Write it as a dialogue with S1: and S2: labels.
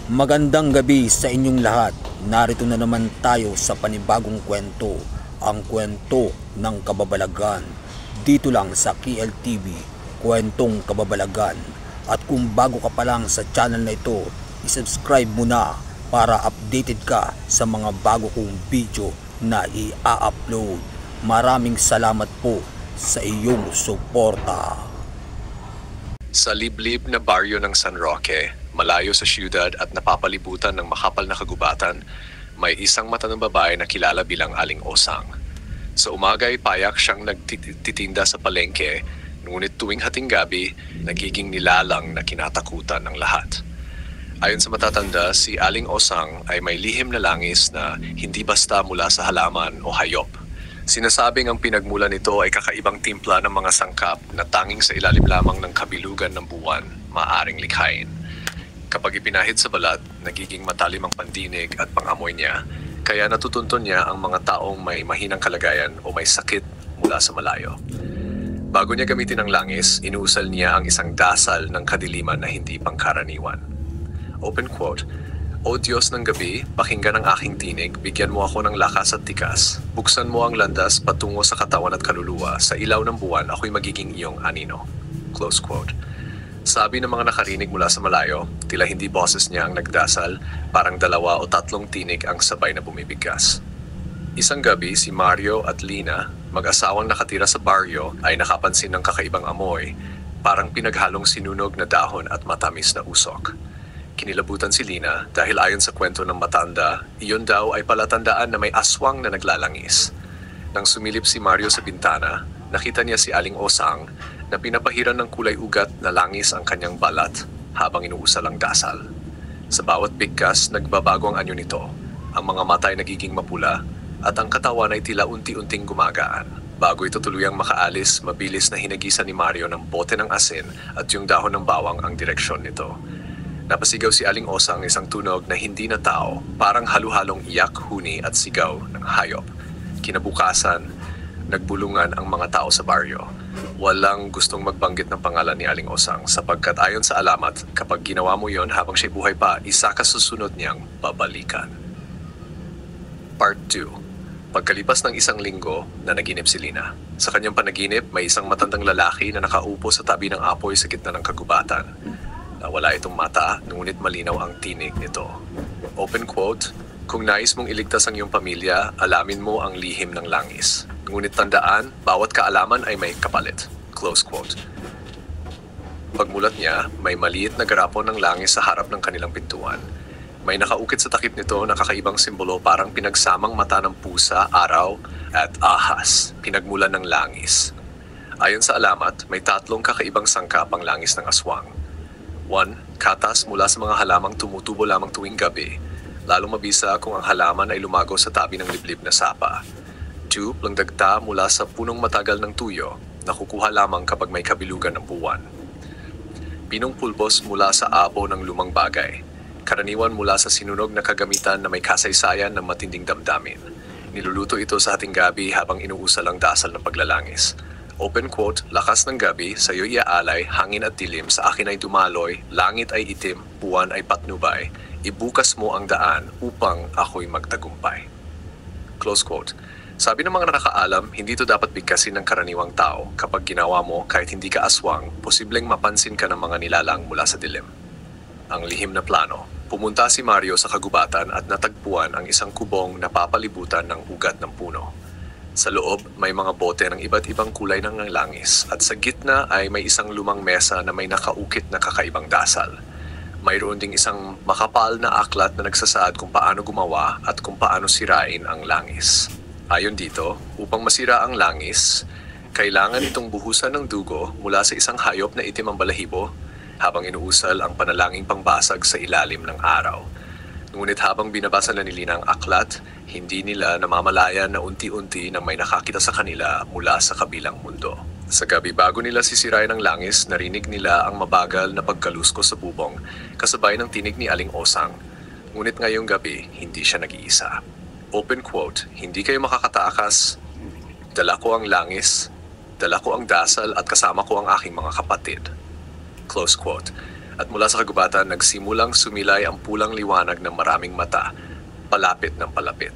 S1: Magandang gabi sa inyong lahat. Narito na naman tayo sa panibagong kwento, ang kwento ng kababalagan. Dito lang sa KLTV, Kwentong Kababalagan. At kung bago ka pa lang sa channel na ito, isubscribe mo na para updated ka sa mga bago kong video na i-upload. Maraming salamat po sa iyong suporta.
S2: Sa liblib na baryo ng San Roque, malayo sa siyudad at napapalibutan ng makapal na kagubatan, may isang matanong babae na kilala bilang Aling Osang. Sa umaga ay payak siyang nagtitinda sa palengke, ngunit tuwing hating gabi, nagiging nilalang na kinatakutan ng lahat. Ayon sa matatanda, si Aling Osang ay may lihim na langis na hindi basta mula sa halaman o hayop. Sinasabing ang pinagmulan nito ay kakaibang timpla ng mga sangkap na tanging sa ilalim lamang ng kabilugan ng buwan maaaring likhain. Kapag ipinahid sa balat, nagiging matalim ang pandinig at pangamoy niya, kaya natutunton niya ang mga taong may mahinang kalagayan o may sakit mula sa malayo. Bago niya gamitin ang langis, inuusal niya ang isang dasal ng kadiliman na hindi pangkaraniwan. Open quote, "O Diyos ng gabi, pakinggan ang aking tinig, bigyan mo ako ng lakas at tikas. Buksan mo ang landas patungo sa katawan at kaluluwa. Sa ilaw ng buwan, ako'y magiging iyong anino." Close quote. Sabi ng mga nakarinig mula sa malayo, tila hindi boses niya ang nagdasal, parang 2 o 3 tinig ang sabay na bumibigkas. Isang gabi, si Mario at Lina, mag-asawang nakatira sa baryo, ay nakapansin ng kakaibang amoy, parang pinaghalong sinunog na dahon at matamis na usok. Kinilabutan si Lina dahil ayon sa kwento ng matanda, iyon daw ay palatandaan na may aswang na naglalangis. Nang sumilip si Mario sa bintana, nakita niya si Aling Osang na pinapahiran ng kulay ugat na langis ang kanyang balat habang inuusal ang dasal. Sa bawat bigkas, nagbabago ang anyo nito. Ang mga mata ay nagiging mapula at ang katawan ay tila unti-unting gumagaan. Bago ito tuluyang makaalis, mabilis na hinagisan ni Mario ng bote ng asin at yung dahon ng bawang ang direksyon nito. Napasigaw si Aling Osang, isang tunog na hindi na tao, parang halu-halong iyak, huni at sigaw ng hayop. Kinabukasan, nagbulungan ang mga tao sa baryo. Walang gustong magbanggit ng pangalan ni Aling Osang sapagkat ayon sa alamat, kapag ginawa mo yon habang siya'y buhay pa, isa ka susunod niyang babalikan. Part 2. Pagkalipas ng 1 linggo, nanaginip si Lina. Sa kanyang panaginip, may isang matandang lalaki na nakaupo sa tabi ng apoy sa gitna ng kagubatan. Wala itong mata, ngunit malinaw ang tinig nito. Open quote, "Kung nais mong iligtas ang iyong pamilya, alamin mo ang lihim ng langis. Ngunit tandaan, bawat kaalaman ay may kapalit." Close quote. Pagmulat niya, may maliit na garapon ng langis sa harap ng kanilang pintuan. May nakaukit sa takip nito na kakaibang simbolo, parang pinagsamang mata ng pusa, araw, at ahas, pinagmulan ng langis. Ayon sa alamat, may 3 kakaibang sangkap ang langis ng aswang. 1. Katas mula sa mga halamang tumutubo lamang tuwing gabi, lalong mabisa kung ang halaman ay lumago sa tabi ng liblib na sapa. 2. Planggdagta mula sa punong matagal ng tuyo, na kukuha lamang kapag may kabilugan ng buwan. Pinong pulbos mula sa abo ng lumang bagay, karaniwan mula sa sinunog na kagamitan na may kasaysayan ng matinding damdamin. Niluluto ito sa hating gabi habang inuusal ang dasal ng paglalangis. Open quote, "Lakas ng gabi, sa'yo iaalay, hangin at dilim, sa akin ay dumaloy, langit ay itim, buwan ay patnubay, ibukas mo ang daan upang ako'y magtagumpay." Close quote. Sabi ng mga nakakaalam, hindi ito dapat bigkasin ng karaniwang tao. Kapag ginawa mo, kahit hindi ka aswang, posibleng mapansin ka ng mga nilalang mula sa dilim. Ang lihim na plano. Pumunta si Mario sa kagubatan at natagpuan ang isang kubong na papalibutan ng ugat ng puno. Sa loob, may mga bote ng iba't ibang kulay ng langis at sa gitna ay may isang lumang mesa na may nakaukit na kakaibang dasal. Mayroon ding isang makapal na aklat na nagsasaad kung paano gumawa at kung paano sirain ang langis. Ayon dito, upang masira ang langis, kailangan itong buhusan ng dugo mula sa isang hayop na itim ang balahibo habang inuusal ang panalangin pangbasag sa ilalim ng araw. Ngunit habang binabasa na ni Lina ang aklat, hindi nila namamalayan na unti-unti nang may nakakita sa kanila mula sa kabilang mundo. Sa gabi bago nila sisirain ang langis, narinig nila ang mabagal na pagkalusko sa bubong, kasabay ng tinig ni Aling Osang. Ngunit ngayong gabi, hindi siya nag-iisa. Open quote, "Hindi kayo makakatakas. Dala ko ang langis, dala ko ang dasal at kasama ko ang aking mga kapatid." Close quote. At mula sa kagubatan, nagsimulang sumilay ang pulang liwanag ng maraming mata, palapit ng palapit.